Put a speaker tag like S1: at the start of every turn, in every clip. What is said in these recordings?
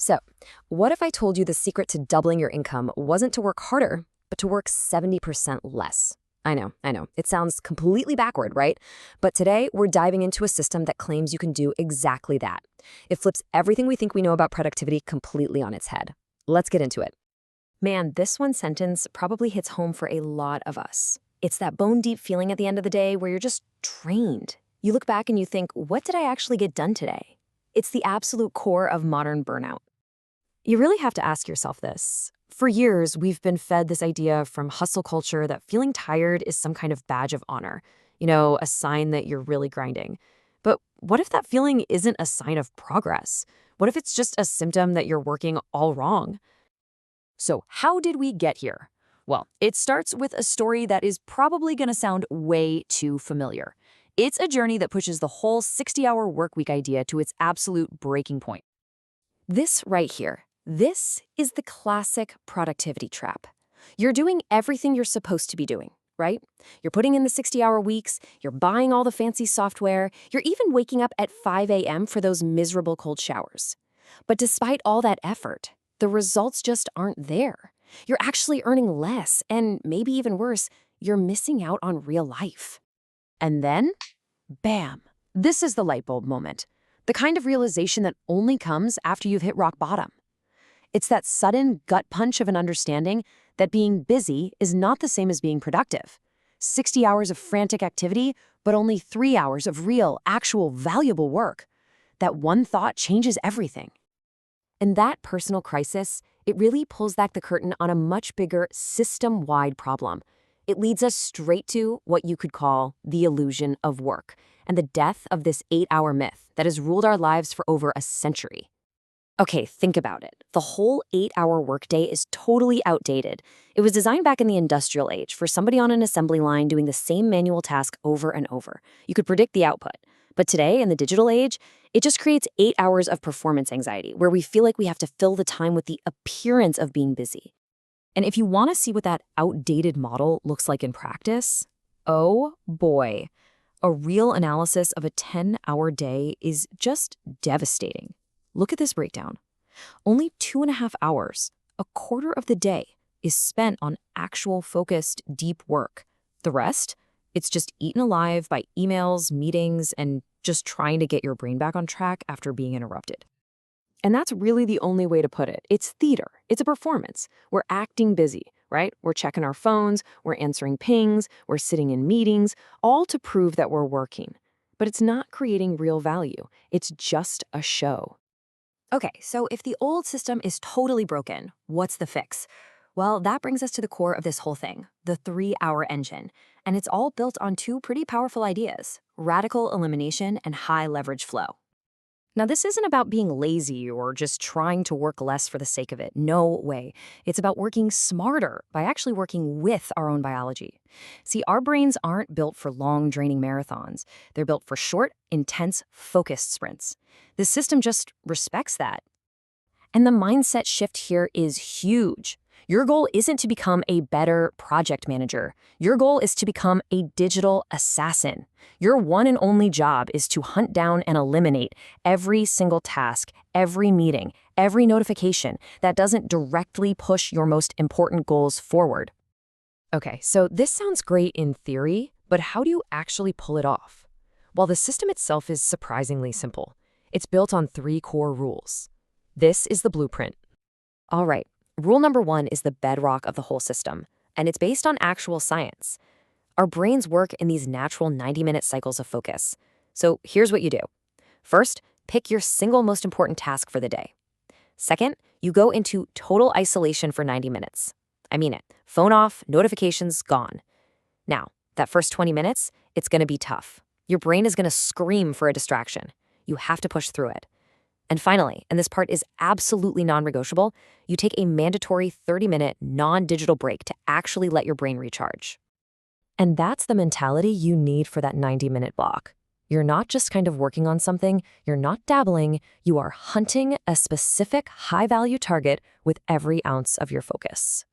S1: So, what if I told you the secret to doubling your income wasn't to work harder, but to work 70% less? I know. It sounds completely backward, right? But today, we're diving into a system that claims you can do exactly that. It flips everything we think we know about productivity completely on its head. Let's get into it. Man, this one sentence probably hits home for a lot of us. It's that bone-deep feeling at the end of the day where you're just drained. You look back and you think, what did I actually get done today? It's the absolute core of modern burnout. You really have to ask yourself this. For years, we've been fed this idea from hustle culture that feeling tired is some kind of badge of honor, a sign that you're really grinding. But what if that feeling isn't a sign of progress? What if it's just a symptom that you're working all wrong? So how did we get here? Well, it starts with a story that is probably going to sound way too familiar. It's a journey that pushes the whole 60-hour workweek idea to its absolute breaking point. This right here, this is the classic productivity trap. You're doing everything you're supposed to be doing, right? You're putting in the 60-hour weeks, you're buying all the fancy software, you're even waking up at 5 a.m. for those miserable cold showers. But despite all that effort, the results just aren't there. You're actually earning less, and maybe even worse, you're missing out on real life. And then, bam, this is the light bulb moment. The kind of realization that only comes after you've hit rock bottom. It's that sudden gut punch of an understanding that being busy is not the same as being productive. 60 hours of frantic activity, but only 3 hours of real, actual, valuable work. That one thought changes everything. And that personal crisis, it really pulls back the curtain on a much bigger system-wide problem. It leads us straight to what you could call the illusion of work and the death of this 8-hour myth that has ruled our lives for over a century. Okay, think about it. The whole 8-hour workday is totally outdated. It was designed back in the industrial age for somebody on an assembly line doing the same manual task over and over. You could predict the output. But today, in the digital age, it just creates 8 hours of performance anxiety, where we feel like we have to fill the time with the appearance of being busy. And if you want to see what that outdated model looks like in practice, oh boy, a real analysis of a 10-hour day is just devastating. Look at this breakdown. Only 2.5 hours, a quarter of the day, is spent on actual focused, deep work. The rest? It's just eaten alive by emails, meetings, and just trying to get your brain back on track after being interrupted. And that's really the only way to put it. It's theater. It's a performance. We're acting busy, right? We're checking our phones, we're answering pings, we're sitting in meetings, all to prove that we're working. But it's not creating real value. It's just a show. Okay, so if the old system is totally broken, what's the fix? Well, that brings us to the core of this whole thing, the 3-hour engine. And it's all built on two pretty powerful ideas: radical elimination and high leverage flow. Now, this isn't about being lazy or just trying to work less for the sake of it. No way. It's about working smarter by actually working with our own biology. See, our brains aren't built for long, draining marathons. They're built for short, intense, focused sprints. This system just respects that. And the mindset shift here is huge. Your goal isn't to become a better project manager. Your goal is to become a digital assassin. Your one and only job is to hunt down and eliminate every single task, every meeting, every notification that doesn't directly push your most important goals forward. Okay, so this sounds great in theory, but how do you actually pull it off? Well, the system itself is surprisingly simple. It's built on 3 core rules. This is the blueprint. All right. Rule number 1 is the bedrock of the whole system, and it's based on actual science. Our brains work in these natural 90-minute cycles of focus. So here's what you do. First, pick your single most important task for the day. Second, you go into total isolation for 90 minutes. I mean it. Phone off, notifications gone. Now, that first 20 minutes, it's going to be tough. Your brain is going to scream for a distraction. You have to push through it. And finally, and this part is absolutely non-negotiable, you take a mandatory 30-minute non-digital break to actually let your brain recharge. And that's the mentality you need for that 90-minute block. You're not just kind of working on something, you're not dabbling, you are hunting a specific high-value target with every ounce of your focus.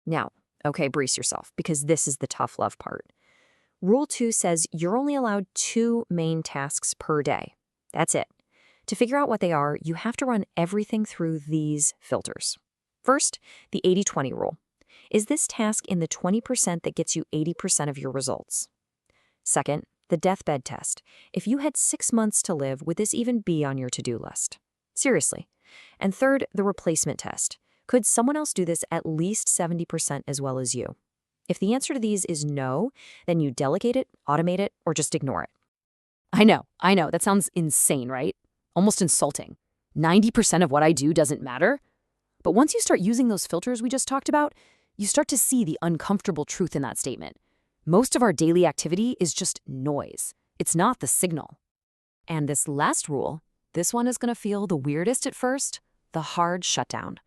S1: Now, okay, brace yourself, because this is the tough love part. Rule 2 says you're only allowed 2 main tasks per day. That's it. To figure out what they are, you have to run everything through these filters. First, the 80-20 rule. Is this task in the 20% that gets you 80% of your results? Second, the deathbed test. If you had 6 months to live, would this even be on your to-do list? Seriously. And third, the replacement test. Could someone else do this at least 70% as well as you? If the answer to these is no, then you delegate it, automate it, or just ignore it. I know. That sounds insane, right? Almost insulting. 90% of what I do doesn't matter. But once you start using those filters we just talked about, you start to see the uncomfortable truth in that statement. Most of our daily activity is just noise. It's not the signal. And this last rule, this one is going to feel the weirdest at first, the hard shutdown.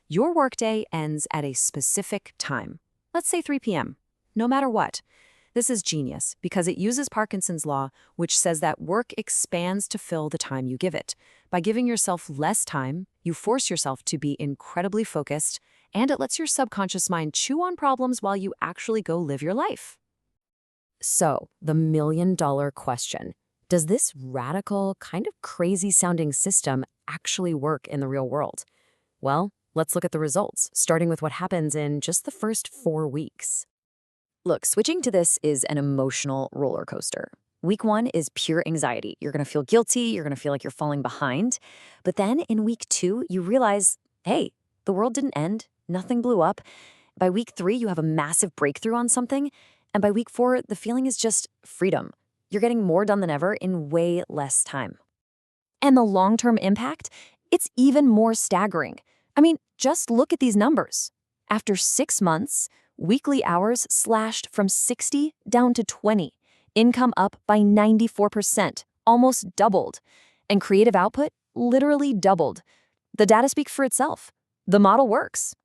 S1: Your workday ends at a specific time. Let's say 3 p.m., no matter what. This is genius because it uses Parkinson's law, which says that work expands to fill the time you give it. By giving yourself less time, you force yourself to be incredibly focused, and it lets your subconscious mind chew on problems while you actually go live your life. So, the million-dollar question. Does this radical, kind of crazy-sounding system actually work in the real world? Well, let's look at the results, starting with what happens in just the first 4 weeks. Look, switching to this is an emotional roller coaster. Week 1 is pure anxiety. You're going to feel guilty. You're going to feel like you're falling behind. But then in week 2, you realize, hey, the world didn't end. Nothing blew up. By week 3, you have a massive breakthrough on something. And by week 4, the feeling is just freedom. You're getting more done than ever in way less time. And the long-term impact? It's even more staggering. I mean, just look at these numbers. After 6 months, weekly hours slashed from 60 down to 20. Income up by 94%, almost doubled. And creative output literally doubled. The data speaks for itself. The model works.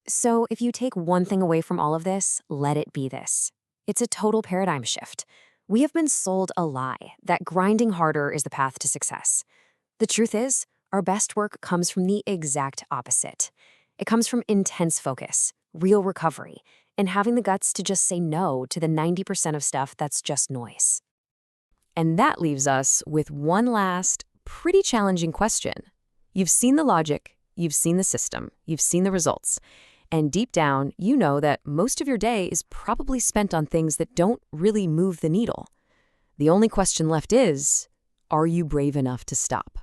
S1: So if you take one thing away from all of this, let it be this. It's a total paradigm shift. We have been sold a lie that grinding harder is the path to success. The truth is, our best work comes from the exact opposite. It comes from intense focus, real recovery, and having the guts to just say no to the 90% of stuff that's just noise. And that leaves us with one last, pretty challenging question. You've seen the logic, you've seen the system, you've seen the results, and deep down, you know that most of your day is probably spent on things that don't really move the needle. The only question left is, are you brave enough to stop?